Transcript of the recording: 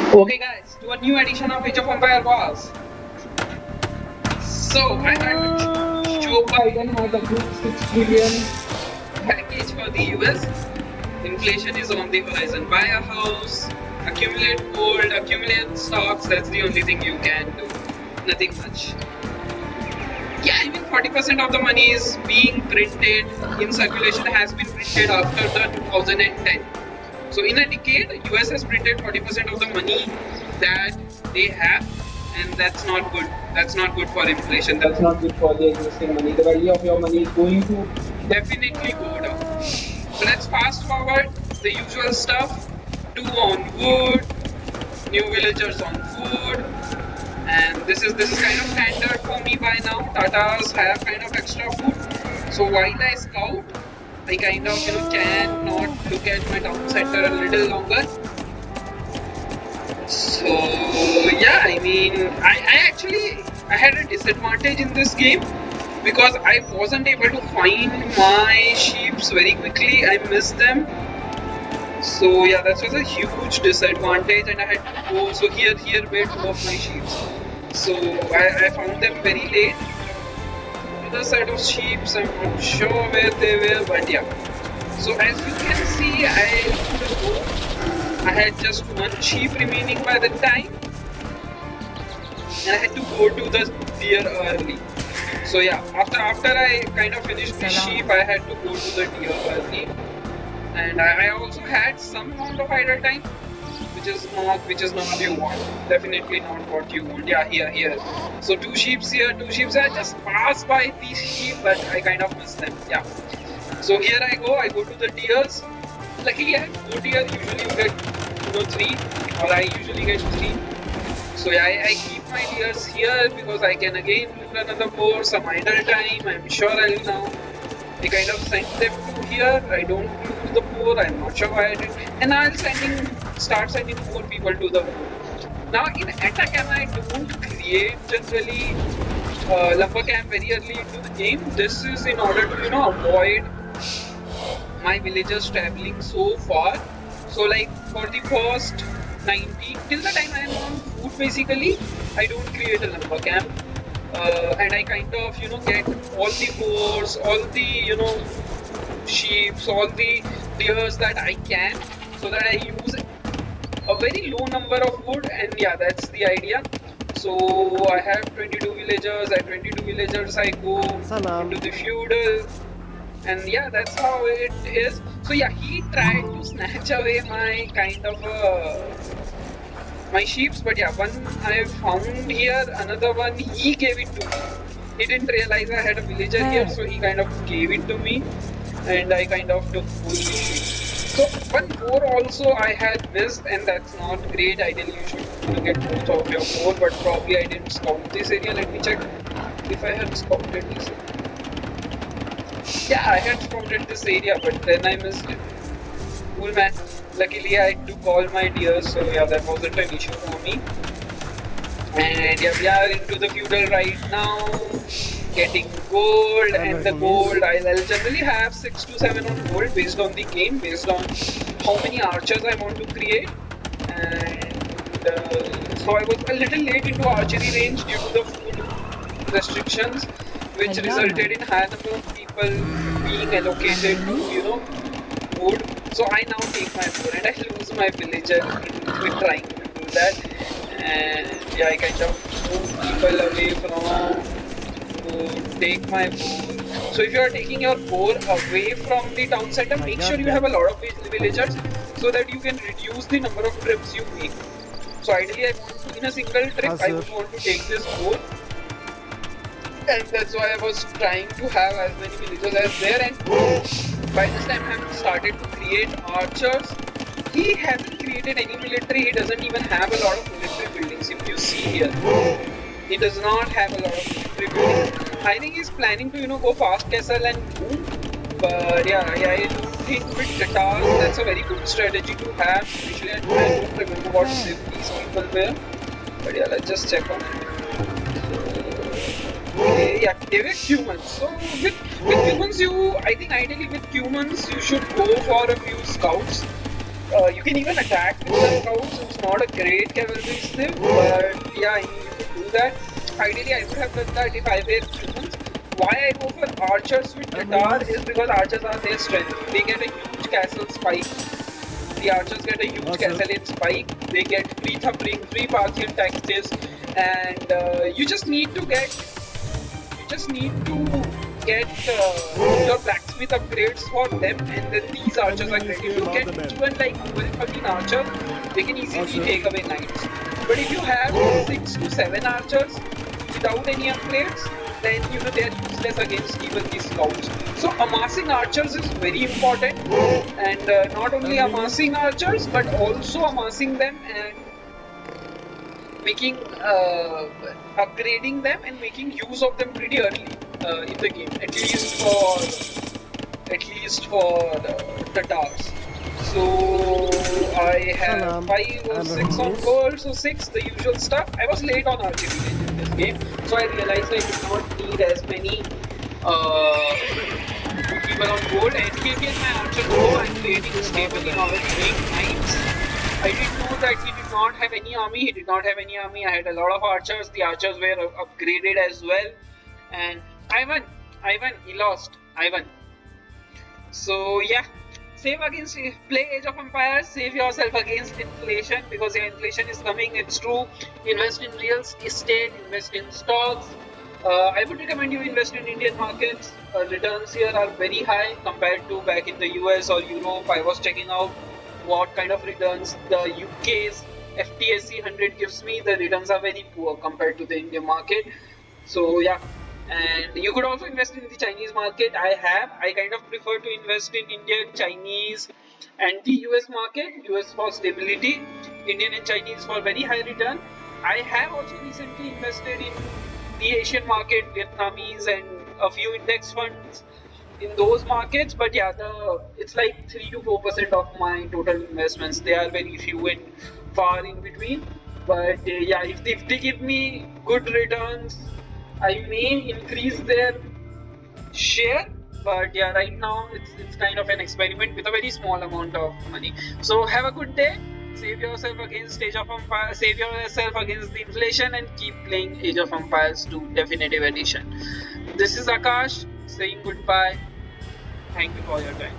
Okay guys, to a new edition of Age of Empire Wars. So I heard Joe Biden has approved 6 trillion package for the US. Inflation is on the horizon. Buy a house, accumulate gold, accumulate stocks. That's the only thing you can do. Nothing much. Yeah, I mean 40% of the money is being printed in circulation has been printed after the 2010. So in a decade, US has printed 40% of the money that they have, and that's not good. That's not good for inflation. That's not good for the existing money. The value of your money is going to definitely go down. So let's fast forward the usual stuff. 2 on wood, new villagers on food, and this is kind of standard for me by now. Tatars have kind of extra food. So while I scout, I kind of cannot look at my town center a little longer. So yeah, I mean I had a disadvantage in this game because I wasn't able to find my sheeps very quickly. I missed them. So yeah, that was a huge disadvantage, and I had to go. So here were 2 of my sheeps. So I found them very late. Other set of sheep, I'm not sure where they were, but yeah. So as you can see, I had just 1 sheep remaining by the time, and I had to go to the deer early. So yeah, after I kind of finished the sheep, I had to go to the deer early, and I also had some amount of idle time, which is not you want. Definitely not what you want. Yeah, here. So 2 sheeps here, 2 sheeps. I just passed by these sheep, but I kind of missed them. Yeah. So here I go to the deers. Luckily I have 4 deer. Usually you get 3, or I usually get 3. So yeah, I keep my deers here because I can again run another 4, some idle time. I'm sure I'll now. I kind of send them to here. I don't use the 4. I'm not sure why I did. And I'll start sending 4 people to the 4. Now in attack camp I don't create generally lumber camp very early into the game. This is in order to avoid my villagers traveling so far. So like for the first 90 till the time I am on food, basically I don't create a lumber camp. And I kind of get all the boars, all the sheep, all the deers that I can, so that I use a very low number of wood. And yeah, that's the idea. So I have 22 villagers. At 22 villagers I go into the feudal, and yeah, that's how it is. So yeah, he tried to snatch away my kind of my sheeps, but yeah, one I found here, another one he gave it to me. He didn't realize I had a villager here, so he kind of gave it to me, and I kind of took both the sheeps. So one more also I had missed, and that's not great. Ideally you should get both of your 4, but probably I didn't scout this area. Let me check if I had scouted this area. Yeah, I had scouted this area, but then I missed it. Cool man. Luckily I took all my deers, so yeah, that wasn't an issue for me. And yeah, we are into the feudal right now, getting gold, and the gold I'll generally have 6 to 7 on gold based on the game, based on how many archers I want to create. And so I was a little late into archery range due to the food restrictions, which resulted in higher number of people being allocated to food. So I now take my bow, and I lose my villager in trying to do that. And yeah, I kind of move people away from to take my bow. So if you are taking your bow away from the town center, make sure you have a lot of villagers so that you can reduce the number of trips you make. So ideally, in a single trip, I would want to take this bow. And that's why I was trying to have as many villagers as there. And by this time I have started to create archers. He hasn't created any military. He doesn't even have a lot of military buildings. If you see here, he does not have a lot of military buildings. I think he's planning to go past castle and boom. But yeah, I don't think with Tatar that's a very good strategy to have. Especially I don't remember what these people were. But yeah, let's just check on it. Yeah, they were Cumans. So with Cumans, I think ideally with Cumans you should go for a few scouts, You can even attack with the scouts. It's not a great cavalry skill, but yeah, you could do that. Ideally, I would have done that if I were humans. Why I go for archers with Tatar is because archers are their strength. They get a huge castle spike. The archers get a huge castle in spike. They get free thumping, free partial taxes, and you just need to get your blacksmith upgrades for them, and then these archers are great. If you get even like 12, 13 archers, they can easily take away knights. But if you have 6 to 7 archers without any upgrades, then they are useless against even these scouts. So amassing archers is very important, and not only amassing archers but also amassing them and making upgrading them and making use of them pretty early in the game, at least for Tatars. So I have 5 or 6 on gold, so 6 the usual stuff. I was late on archery in this game, so I realized I did not need as many people on gold. SKP and my archer go. I'm creating stably already doing knights. I didn't know that he did not have any army. He did not have any army. I had a lot of archers. The archers were upgraded as well. And I won. He lost. I won. So yeah, save against, play Age of Empires. Save yourself against inflation, because yeah, inflation is coming. It's true. Invest in real estate. Invest in stocks. I would recommend you invest in Indian markets. Returns here are very high compared to back in the US or Europe. I was checking out what kind of returns the UK's FTSE 100 gives me. The returns are very poor compared to the Indian market. So yeah, and you could also invest in the Chinese market. I kind of prefer to invest in Indian, Chinese, and the US market. US for stability, Indian and Chinese for very high return. I have also recently invested in the Asian market, Vietnamese, and a few index funds in those markets. But yeah, it's like 3 to 4% of my total investments. They are very few and far in between. But yeah, if they give me good returns, I may increase their share. But yeah, right now it's kind of an experiment with a very small amount of money. So have a good day. Save yourself against Age of Empires. Save yourself against the inflation and keep playing Age of Empires 2 Definitive Edition. This is Akash saying goodbye. Thank you for your time.